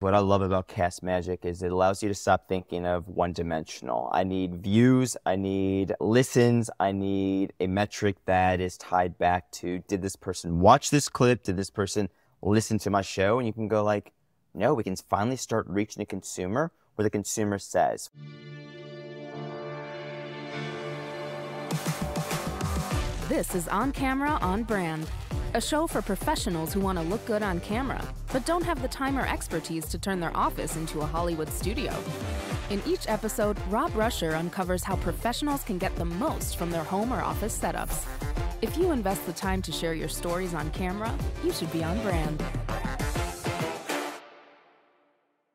What I love about CastMagic is it allows you to stop thinking of one-dimensional. I need views, I need listens, I need a metric that is tied back to, did this person watch this clip? Did this person listen to my show? And you can go like, no, we can finally start reaching a consumer where the consumer says. This is On Camera, On Brand, a show for professionals who want to look good on camera, but don't have the time or expertise to turn their office into a Hollywood studio. In each episode, Rob Ruscher uncovers how professionals can get the most from their home or office setups. If you invest the time to share your stories on camera, you should be on brand.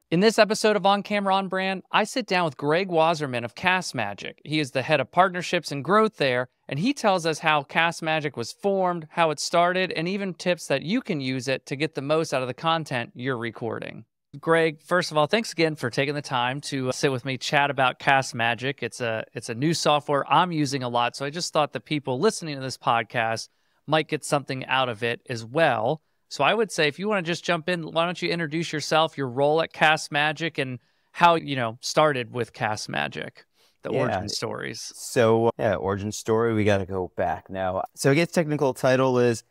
In this episode of On Camera, On Brand, I sit down with Greg Wasserman of CastMagic. He is the head of partnerships and growth there, and he tells us how CastMagic was formed, how it started, and even tips that you can use it to get the most out of the content you're recording. Greg, first of all, thanks again for taking the time to sit with me, chat about CastMagic. It's a new software I'm using a lot, so I just thought the people listening to this podcast might get something out of it as well. So I would say, if you want to just jump in, why don't you introduce yourself, your role at CastMagic, and how, started with CastMagic, the origin stories. So, origin story, we got to go back now. So I guess technical title is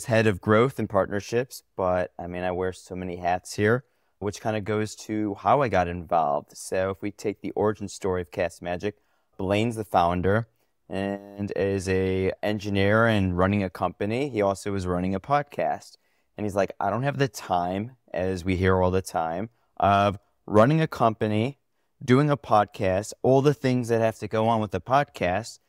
head of growth and partnerships, but I mean, I wear so many hats here, which kind of goes to how I got involved. So if we take the origin story of CastMagic, Blaine's the founder and is a engineer and running a company. He also was running a podcast. And he's like, I don't have the time, as we hear all the time, of running a company, doing a podcast, all the things that have to go on with the podcast.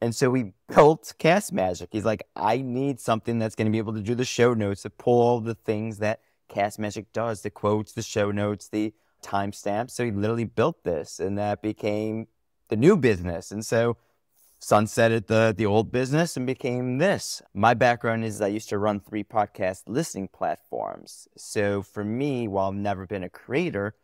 And so we built CastMagic. He's like, I need something that's going to be able to do the show notes, to pull all the things that CastMagic does, the quotes, the show notes, the timestamps. So he literally built this, and that became the new business. And so sunsetted the old business and became this. My background is I used to run 3 podcast listening platforms. So for me, while I've never been a creator,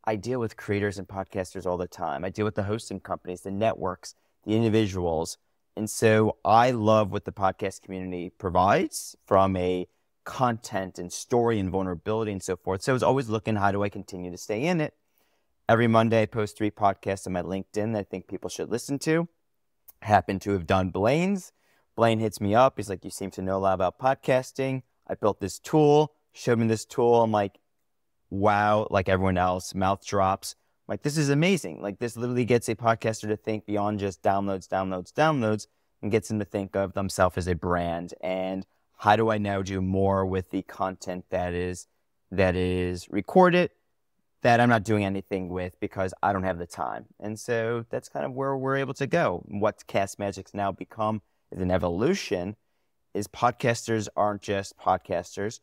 I deal with creators and podcasters all the time. I deal with the hosting companies, the networks, the individuals. And so I love what the podcast community provides from a content and story and vulnerability and so forth. So I was always looking, how do I continue to stay in it? Every Monday, I post 3 podcasts on my LinkedIn that I think people should listen to. Happen to have done Blaine's. Blaine hits me up. He's like, you seem to know a lot about podcasting. I built this tool, showed me this tool. I'm like, wow, like everyone else, mouth drops. I'm like, this is amazing. Like, this literally gets a podcaster to think beyond just downloads, and gets them to think of themselves as a brand. And how do I now do more with the content that is recorded, that I'm not doing anything with because I don't have the time. And so that's kind of where we're able to go. What CastMagic's now become is an evolution, is podcasters aren't just podcasters.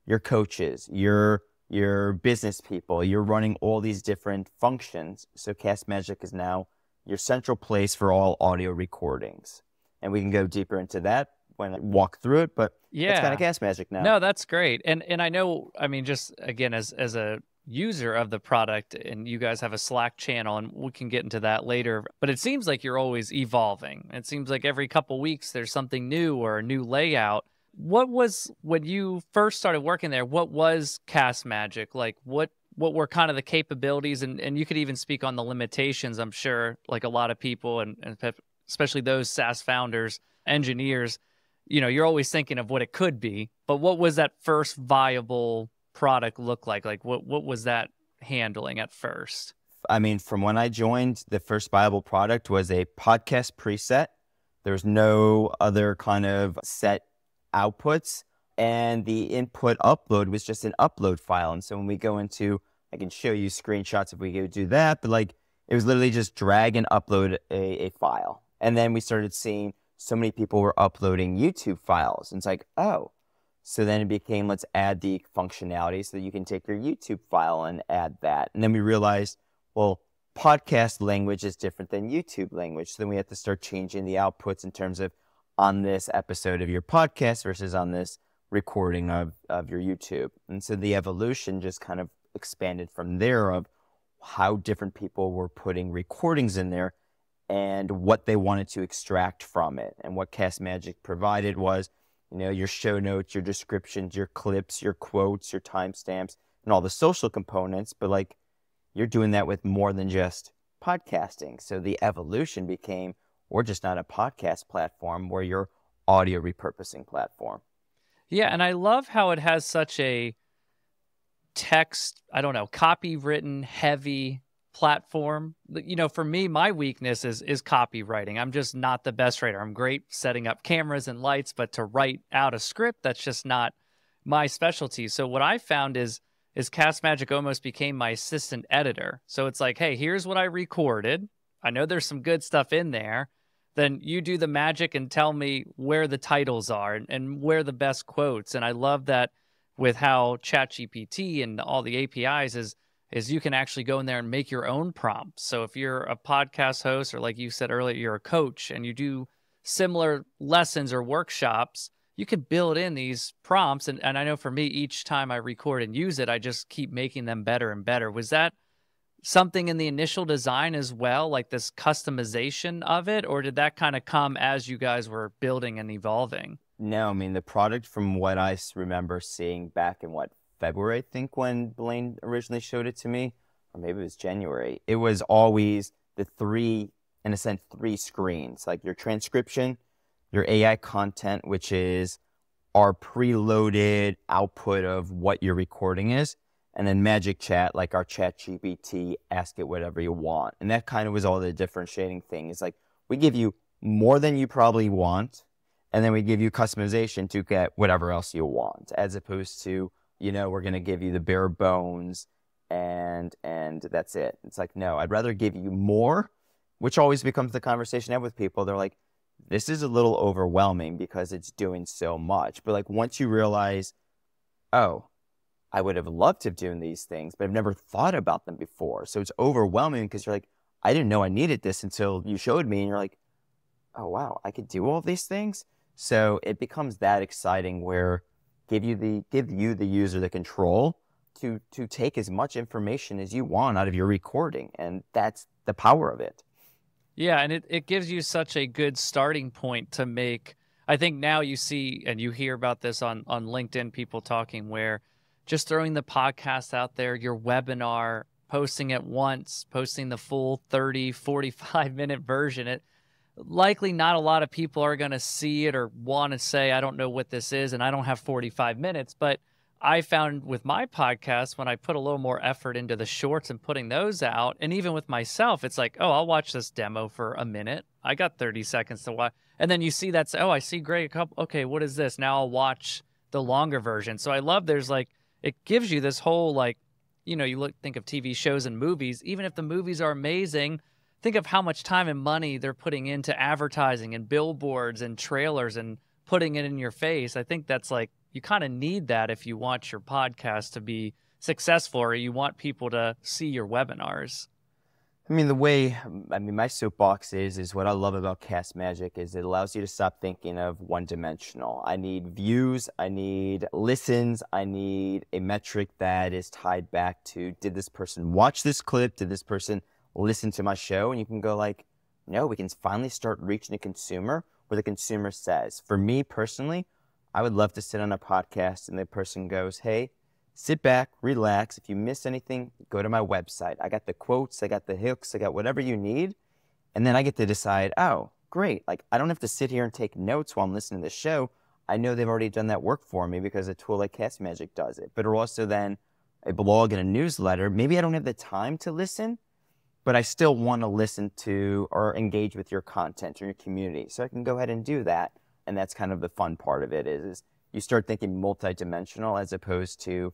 You're coaches, you're business people, you're running all these different functions. So CastMagic is now your central place for all audio recordings. And we can go deeper into that when I walk through it, but it's kind of CastMagic now. No, that's great. And I know, I mean, just again, as a user of the product, and you guys have a Slack channel, and we can get into that later, but it seems like you're always evolving. It seems like every couple weeks there's something new or a new layout. What was, when you first started working there, what was CastMagic? Like, what were kind of the capabilities, and you could even speak on the limitations. I'm sure, like a lot of people, and especially those SaaS founders, engineers, you're always thinking of what it could be, but what was that first viable product look like? Like, what was that handling at first? I mean, from when I joined, the first viable product was a podcast preset. There was no other kind of set outputs, and the input upload was just an upload file. And so when we go into, I can show you screenshots if we go do that, but like, it was literally just drag and upload a file. And then we started seeing so many people were uploading YouTube files. And it's like, oh. So then it became, let's add the functionality so that you can take your YouTube file and add that. And then we realized, well, podcast language is different than YouTube language. So then we have to start changing the outputs in terms of on this episode of your podcast versus on this recording of your YouTube. And so the evolution just kind of expanded from there of how different people were putting recordings in there and what they wanted to extract from it. And what CastMagic provided was, your show notes, your descriptions, your clips, your quotes, your timestamps, and and all the social components, but like you're doing that with more than just podcasting. So the evolution became, we're just not a podcast platform, we're your audio repurposing platform. Yeah, and I love how it has such a text, I don't know, copywritten heavy platform. You know, for me, my weakness is copywriting. I'm just not the best writer. I'm great setting up cameras and lights, but to write out a script, that's just not my specialty. So what I found is CastMagic almost became my assistant editor. So it's like, hey, here's what I recorded. I know there's some good stuff in there. Then you do the magic and tell me where the titles are and where the best quotes. And I love that with how ChatGPT and all the APIs is you can actually go in there and make your own prompts. So if you're a podcast host, or like you said earlier, you're a coach and you do similar lessons or workshops, you can build in these prompts. And I know for me, each time I record and use it, I just keep making them better and better. Was that something in the initial design as well, like this customization of it? Or did that kind of come as you guys were building and evolving? No, I mean, the product, from what I remember seeing back in February, I think, when Blaine originally showed it to me, or maybe it was January, it was always the three screens, like your transcription, your AI content, which is our preloaded output of what your recording is, and then Magic Chat, like our ChatGPT, ask it whatever you want. And that kind of was all the differentiating thing. It's like, we give you more than you probably want, and then we give you customization to get whatever else you want, as opposed to, you know, we're going to give you the bare bones and that's it. It's like, no, I'd rather give you more, which always becomes the conversation I have with people. They're like, this is a little overwhelming because it's doing so much. But like, once you realize, oh, I would have loved to have done these things, but I've never thought about them before. So it's overwhelming because you're like, I didn't know I needed this until you showed me. And you're like, oh, wow, I could do all these things. So it becomes that exciting where give you the user the control to take as much information as you want out of your recording. And that's the power of it. Yeah, and it gives you such a good starting point to make. I think now you see and you hear about this on LinkedIn, people talking where just throwing the podcast out there, your webinar, posting it once, posting the full 30, 45-minute version, likely not a lot of people are going to see it or want to say, I don't know what this is, and I don't have 45 minutes. But I found with my podcast, when I put a little more effort into the shorts and putting those out, and even with myself, it's like, oh, I'll watch this demo for a minute. I got 30 seconds to watch. And then you see that's, oh, I see Greg, okay, what is this? Now I'll watch the longer version. So I love there's like, it gives you this whole, like, you know, think of TV shows and movies, even if the movies are amazing, think of how much time and money they're putting into advertising and billboards and trailers and putting it in your face. I think that's like, you kind of need that if you want your podcast to be successful or you want people to see your webinars. I mean, my soapbox is what I love about CastMagic is it allows you to stop thinking of one-dimensional. I need views, I need listens, I need a metric that is tied back to, did this person watch this clip? Did this person listen to my show? And you can go like, no, we can finally start reaching a consumer where the consumer says. For me personally, I would love to sit on a podcast and the person goes, hey, sit back, relax. If you miss anything, go to my website. I got the quotes, I got the hooks, I got whatever you need. And then I get to decide, oh, great. Like, I don't have to sit here and take notes while I'm listening to the show. I know they've already done that work for me because a tool like CastMagic does it. But also then a blog and a newsletter. Maybe I don't have the time to listen, but I still want to listen to or engage with your content or your community. So I can go ahead and do that. And that's kind of the fun part of it is you start thinking multidimensional as opposed to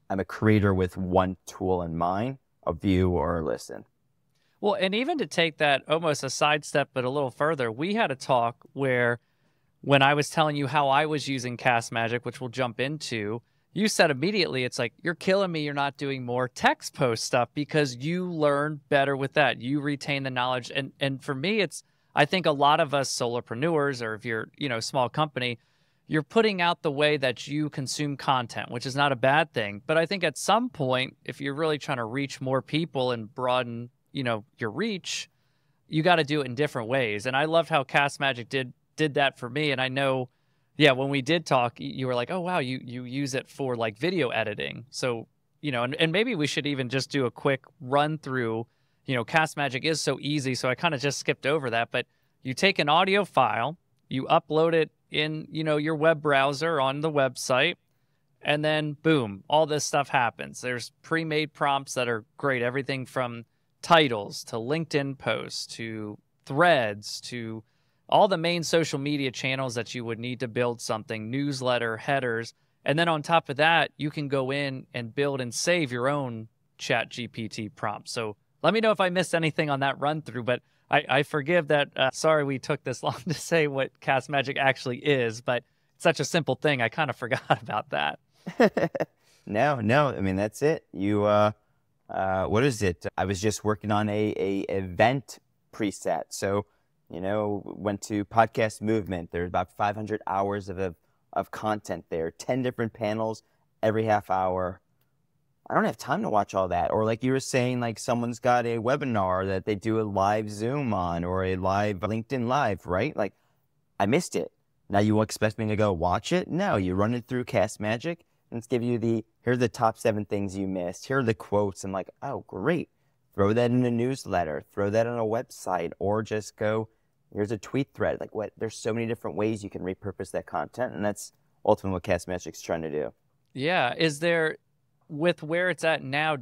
I'm a creator with one tool in mind, a view or a listen. Well, and even to take that almost a sidestep, but a little further, we had a talk where when I was telling you how I was using CastMagic, which we'll jump into, you said immediately, it's like, you're killing me. You're not doing more text post stuff because you learn better with that. You retain the knowledge. And for me, I think a lot of us solopreneurs, or if you're, a small company, you're putting out the way that you consume content, which is not a bad thing. But I think at some point, if you're really trying to reach more people and broaden, your reach, you got to do it in different ways. And I loved how CastMagic did that for me. And I know, when we did talk, you were like, oh, wow, you use it for like video editing. So and maybe we should even just do a quick run through. CastMagic is so easy, so I kind of just skipped over that. But you take an audio file, you upload it in, your web browser on the website, and then boom, all this stuff happens. There's pre-made prompts that are great. Everything from titles to LinkedIn posts to threads to all the main social media channels that you would need to build something, newsletter, headers. And then on top of that, you can go in and build and save your own ChatGPT prompt. So let me know if I missed anything on that run through, but I forgive that. Sorry we took this long to say what CastMagic actually is, but it's such a simple thing. I kind of forgot about that. No. I mean, that's it. You, what is it? I was just working on a event preset. So, went to Podcast Movement. There's about 500 hours of content there, 10 different panels every half hour. I don't have time to watch all that. Or like you were saying, like someone's got a webinar that they do a live Zoom on or a live LinkedIn Live, right? Like I missed it. Now you expect me to go watch it? No, you run it through CastMagic and it's give you here are the top 7 things you missed. Here are the quotes. I'm like, oh, great. Throw that in a newsletter, throw that on a website, or just go, here's a tweet thread. Like there's so many different ways you can repurpose that content. And that's ultimately what CastMagic's trying to do. Yeah. Is there, with where it's at now,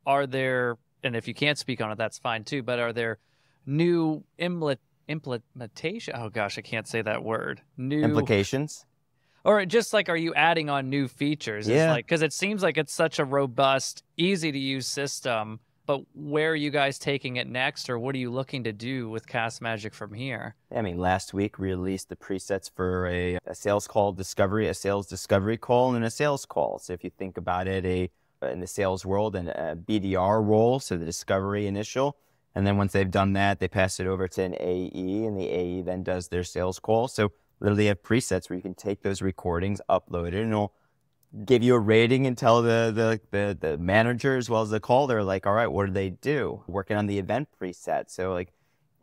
are there, and if you can't speak on it, that's fine too, but are there new implementation? Oh gosh, I can't say that word. New implications? Or just like, are you adding on new features? Yeah. Because it seems like it's such a robust, easy to use system, but where are you guys taking it next, or what are you looking to do with CastMagic from here? I mean, last week we released the presets for a sales call discovery, a sales discovery call, and a sales call. So if you think about it, in the sales world, and a BDR role, so the discovery initial, and then once they've done that, they pass it over to an AE, and the AE then does their sales call. So literally have presets where you can take those recordings, upload it, and it'll give you a rating and tell the manager as well as the caller, like, all right, what do they do? Working on the event preset. So like,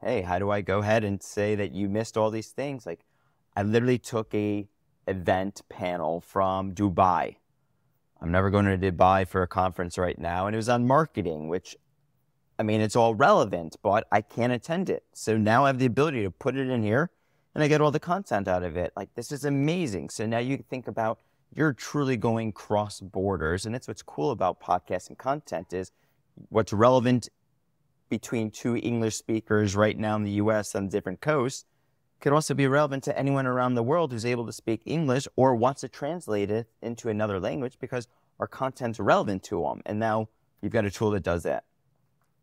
hey, how do I go ahead and say that you missed all these things? Like, I literally took a event panel from Dubai. I'm never going to Dubai for a conference right now. And it was on marketing, which, I mean, it's all relevant, but I can't attend it. So now I have the ability to put it in here and I get all the content out of it. Like, this is amazing. So now you think about, you're truly going cross borders. And that's what's cool about podcasting content is what's relevant between 2 English speakers right now in the US on different coasts could also be relevant to anyone around the world who's able to speak English or wants to translate it into another language because our content's relevant to them. And now you've got a tool that does that.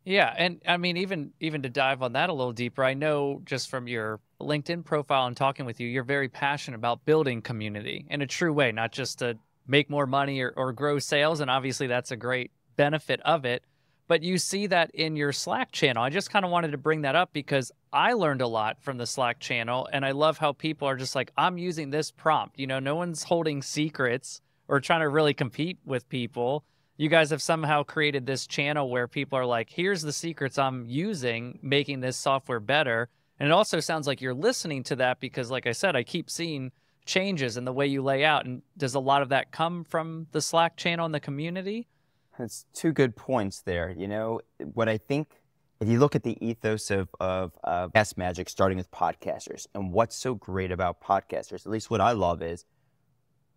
Yeah, and I mean, even to dive on that a little deeper, I know just from your LinkedIn profile and talking with you, you're very passionate about building community in a true way, not just to make more money or grow sales. And obviously that's a great benefit of it. But you see that in your Slack channel. I just kind of wanted to bring that up because I learned a lot from the Slack channel. And I love how people are just like, I'm using this prompt. No one's holding secrets or trying to really compete with people. You guys have somehow created this channel where people are like, here's the secrets I'm using, making this software better. And it also sounds like you're listening to that because, like I said, I keep seeing changes in the way you lay out. And does a lot of that come from the Slack channel and the community? That's 2 good points there. What I think, if you look at the ethos of CastMagic, starting with podcasters, and what's so great about podcasters, at least what I love is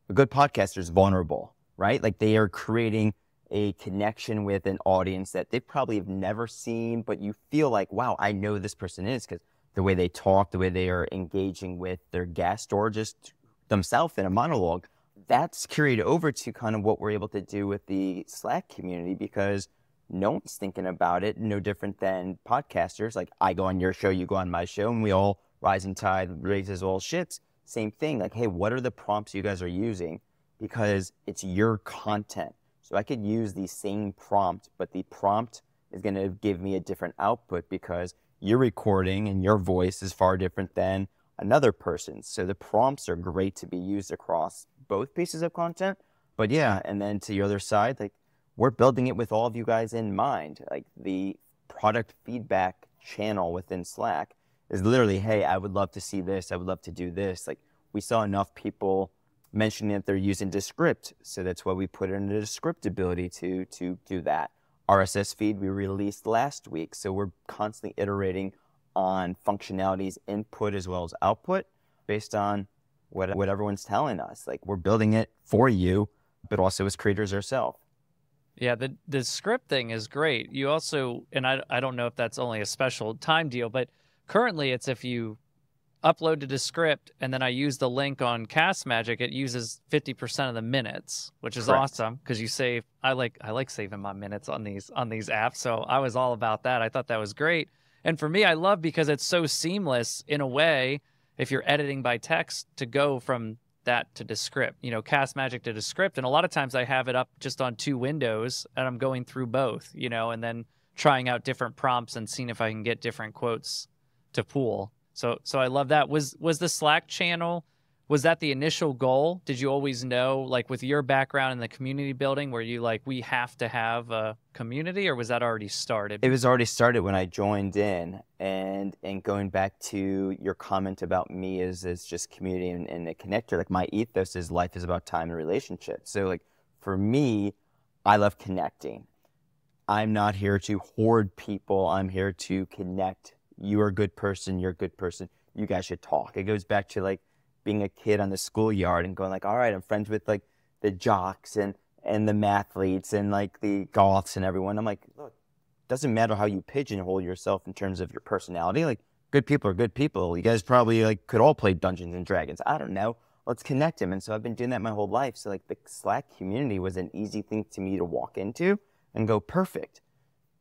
a good podcaster is vulnerable, right? Like they are creating a connection with an audience that they probably have never seen, but you feel like, wow, I know who this person is because the way they talk, the way they are engaging with their guest or just themselves in a monologue. That's carried over to kind of what we're able to do with the Slack community because no one's thinking about it, no different than podcasters. Like I go on your show, you go on my show, and we all rising tide raises all ships. Same thing. Like, hey, what are the prompts you guys are using? Because it's your content. So I could use the same prompt, but the prompt is going to give me a different output because your recording and your voice is far different than another person's. So the prompts are great to be used across both pieces of content. But yeah, and then to the other side, like we're building it with all of you guys in mind. Like the product feedback channel within Slack is literally, hey, I would love to see this. I would love to do this. Like we saw enough people mentioning that they're using Descript. So that's why we put in the Descript ability to do that. RSS feed we released last week. So we're constantly iterating on functionalities, input as well as output, based on what everyone's telling us. Like, we're building it for you, but also as creators ourselves. Yeah, the script thing is great. You also, and I don't know if that's only a special time deal, but currently it's if you upload to the script and then I use the link on CastMagic, it uses 50% of the minutes, which is Correct. awesome because you save. I like saving my minutes on these apps, so I was all about that. I thought that was great, and for me, I love because it's so seamless in a way. If you're editing by text, to go from that to Descript, CastMagic to Descript, and a lot of times I have it up just on 2 windows, and I'm going through both, and then trying out different prompts and seeing if I can get different quotes to pull. So I love that. Was the Slack channel, was that the initial goal? Did you always know, like with your background in the community building, were you like, we have to have a community, or was that already started? It was already started when I joined in, and going back to your comment about me as just community and a connector, like my ethos is life is about time and relationships. So like for me, I love connecting. I'm not here to hoard people. I'm here to connect. You are a good person. You're a good person. You guys should talk. It goes back to like being a kid on the schoolyard and going like, all right, I'm friends with like the jocks and the mathletes and like the goths and everyone. I'm like, look, doesn't matter how you pigeonhole yourself in terms of your personality. Like, good people are good people. You guys probably like could all play Dungeons and Dragons. I don't know. Let's connect them. And so I've been doing that my whole life. So like the Slack community was an easy thing to me to walk into and go, perfect.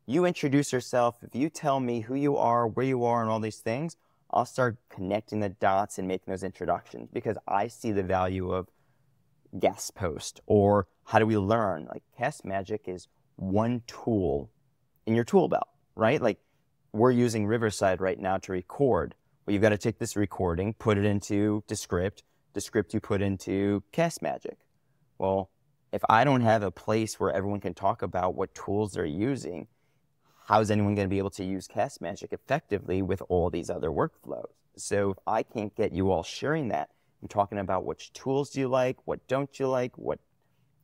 You introduce yourself. If you tell me who you are, where you are, and all these things, I'll start connecting the dots and making those introductions, because I see the value of guest post or how do we learn. Like, CastMagic is one tool in your tool belt, right? Like, we're using Riverside right now to record. Well, you've got to take this recording, put it into Descript. Descript you put into CastMagic. Well, if I don't have a place where everyone can talk about what tools they're using, how is anyone going to be able to use CastMagic effectively with all these other workflows? So if I can't get you all sharing that and talking about which tools do you like, what don't you like, what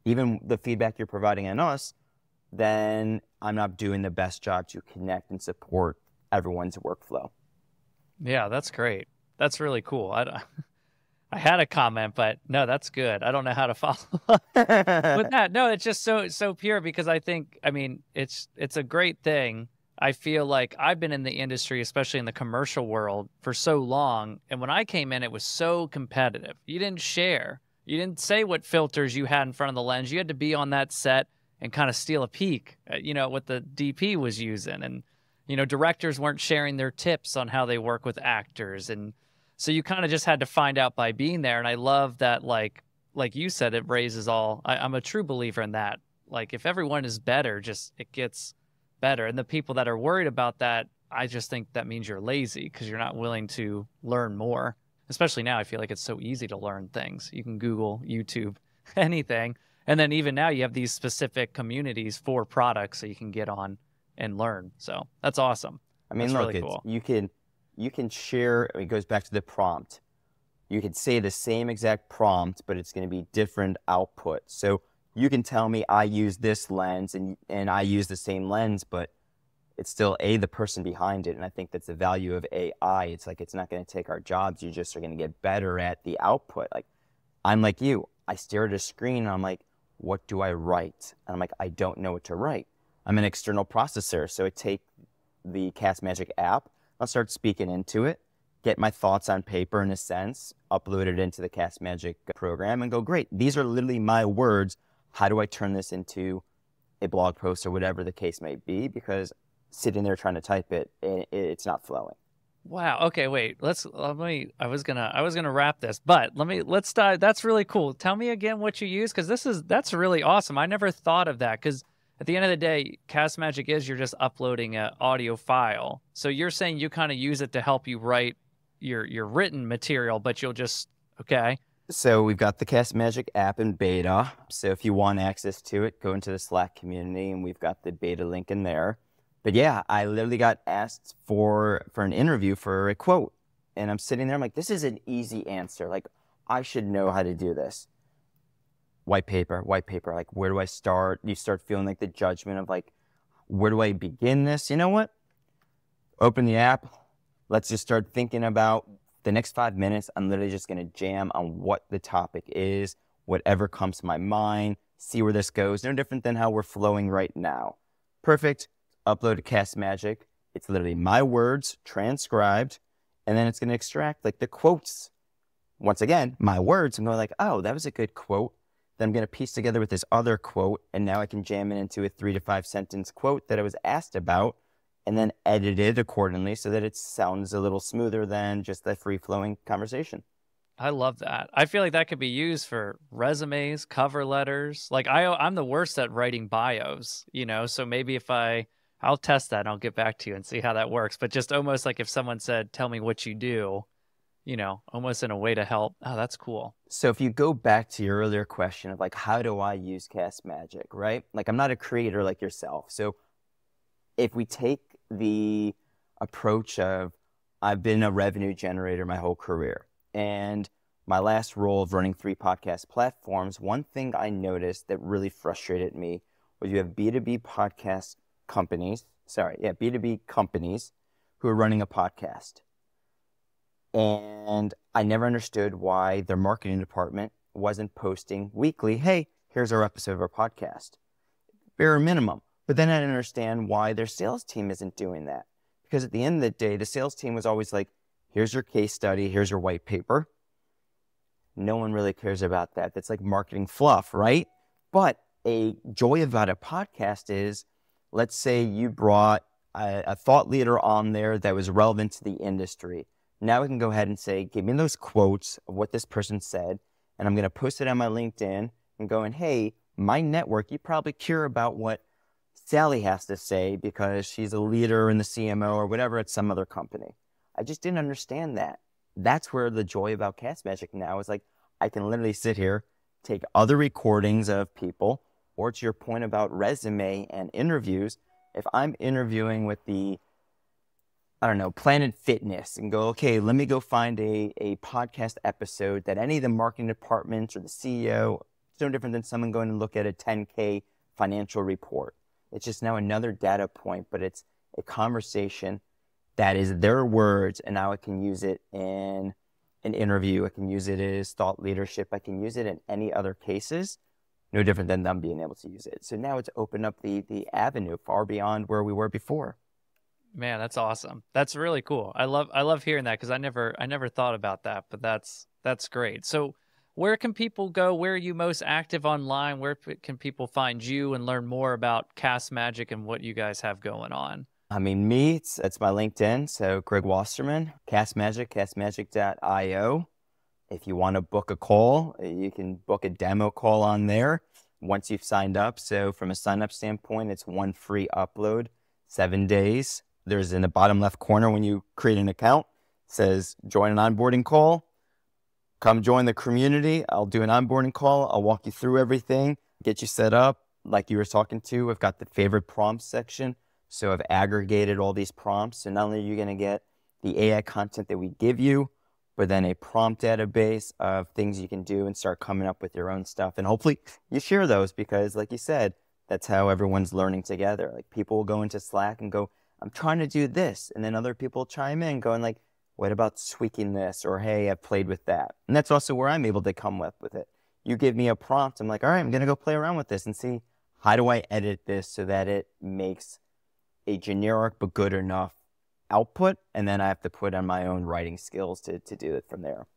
even the feedback you're providing on us, then I'm not doing the best job to connect and support everyone's workflow. Yeah, that's great. That's really cool. I had a comment, but no, that's good. I don't know how to follow up with that. No, it's just so pure, because I think, I mean, it's a great thing. I feel like I've been in the industry, especially in the commercial world, for so long. And when I came in, it was so competitive. You didn't share. You didn't say what filters you had in front of the lens. You had to be on that set and kind of steal a peek at, what the DP was using. And, directors weren't sharing their tips on how they work with actors. And so you kind of just had to find out by being there. And I love that, like you said, it raises all. I'm a true believer in that. Like, if everyone is better, it gets better. And the people that are worried about that, I just think that means you're lazy, because you're not willing to learn more. Especially now, I feel like it's so easy to learn things. You can Google, YouTube, anything. And then even now you have these specific communities for products that you can get on and learn. So that's awesome. I mean, that's look, really cool. You can share, it goes back to the prompt. You could say the same exact prompt, but it's going to be different output. So you can tell me I use this lens and I use the same lens, but it's still the person behind it. And I think that's the value of AI. It's like, it's not going to take our jobs. You just are going to get better at the output. Like, I'm like you. I stare at a screen and I'm like, what do I write? And I'm like, I don't know what to write. I'm an external processor. So I take the CastMagic app, I'll start speaking into it, get my thoughts on paper in a sense, upload it into the CastMagic program and go, great, these are literally my words. How do I turn this into a blog post or whatever the case may be? Because sitting there trying to type it, it's not flowing. Wow. Okay, wait. I was gonna wrap this, but let's dive. That's really cool. Tell me again what you use, because that's really awesome. I never thought of that, because at the end of the day, CastMagic you're just uploading an audio file. So you're saying you kind of use it to help you write your written material, but you'll just, okay. So we've got the CastMagic app in beta. So if you want access to it, go into the Slack community and we've got the beta link in there. But yeah, I literally got asked for an interview for a quote. And I'm sitting there, I'm like, this is an easy answer. Like, I should know how to do this. white paper. Like, where do I start? You start feeling like the judgment of like, where do I begin this? You know what? Open the app. Let's just start thinking about the next 5 minutes. I'm literally just going to jam on what the topic is, whatever comes to my mind, see where this goes. No different than how we're flowing right now. Perfect. Upload to CastMagic. It's literally my words transcribed, and then it's going to extract like the quotes. Once again, my words. I'm going like, oh, that was a good quote. Then I'm going to piece together with this other quote, and now I can jam it into a 3 to 5 sentence quote that I was asked about, and then edit it accordingly so that it sounds a little smoother than just a free-flowing conversation. I love that. I feel like that could be used for resumes, cover letters. Like I'm the worst at writing bios, you know, so maybe if I'll test that and I'll get back to you and see how that works. But just almost like if someone said, tell me what you do, you know, almost in a way to help. Oh, that's cool. So if you go back to your earlier question of like, how do I use CastMagic, right? Like, I'm not a creator like yourself. So if we take the approach of I've been a revenue generator my whole career, and my last role of running 3 podcast platforms, one thing I noticed that really frustrated me was you have B2B podcast companies, B2B companies who are running a podcast. And I never understood why their marketing department wasn't posting weekly, hey, here's our episode of our podcast. Bare minimum. But then I didn't understand why their sales team isn't doing that. Because at the end of the day, the sales team was always like, here's your case study, here's your white paper. No one really cares about that. That's like marketing fluff, right? But a joy about a podcast is, let's say you brought a thought leader on there that was relevant to the industry. Now we can go ahead and say, give me those quotes of what this person said, and I'm going to post it on my LinkedIn and going, hey, my network, you probably care about what Sally has to say because she's a leader in the CMO or whatever at some other company. I just didn't understand that. That's where the joy about CastMagic now is like, I can literally sit here, take other recordings of people, or to your point about resume and interviews, if I'm interviewing with the, Planet Fitness and go, okay, let me go find a podcast episode that any of the marketing departments or the CEO, it's no different than someone going to look at a 10K financial report. It's just now another data point, but it's a conversation that is their words, and now I can use it in an interview. I can use it as thought leadership. I can use it in any other cases, no different than them being able to use it. So now it's opened up the avenue far beyond where we were before. Man, that's awesome. That's really cool. I love hearing that because I never thought about that, but that's great. So where can people go? Where are you most active online? Where can people find you and learn more about CastMagic and what you guys have going on? I mean, it's my LinkedIn. So Greg Wasserman, CastMagic, castmagic.io. If you want to book a call, you can book a demo call on there once you've signed up. So from a sign up standpoint, it's one free upload, 7 days. There's in the bottom left corner when you create an account, it says join an onboarding call. Come join the community. I'll do an onboarding call. I'll walk you through everything, get you set up. Like you were talking to, I've got the favorite prompts section. So I've aggregated all these prompts. So not only are you going to get the AI content that we give you, but then a prompt database of things you can do and start coming up with your own stuff. And hopefully you share those because, like you said, that's how everyone's learning together. Like people will go into Slack and go, I'm trying to do this. And then other people chime in going like, what about tweaking this? Or, hey, I've played with that. And that's also where I'm able to come up with it. You give me a prompt. I'm like, all right, I'm going to go play around with this and see how do I edit this so that it makes a generic but good enough output. And then I have to put on my own writing skills to do it from there.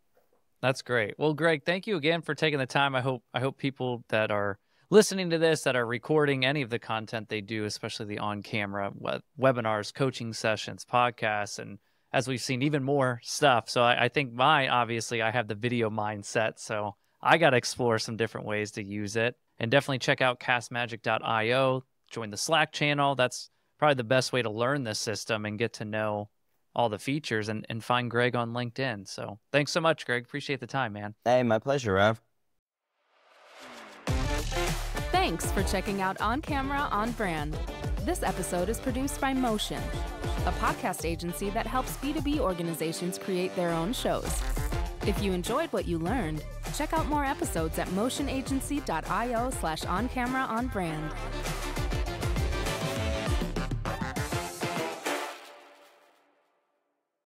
That's great. Well, Greg, thank you again for taking the time. I hope people that are listening to this, that are recording any of the content they do, especially the on-camera webinars, coaching sessions, podcasts, and as we've seen, even more stuff. So I think obviously I have the video mindset, so I got to explore some different ways to use it. And definitely check out castmagic.io, join the Slack channel. That's probably the best way to learn this system and get to know all the features and find Greg on LinkedIn. So thanks so much, Greg. Appreciate the time, man. Hey, my pleasure, Rob. Thanks for checking out On Camera, On Brand. This episode is produced by Motion, a podcast agency that helps B2B organizations create their own shows. If you enjoyed what you learned, Check out more episodes at motionagency.io/oncameraonbrand.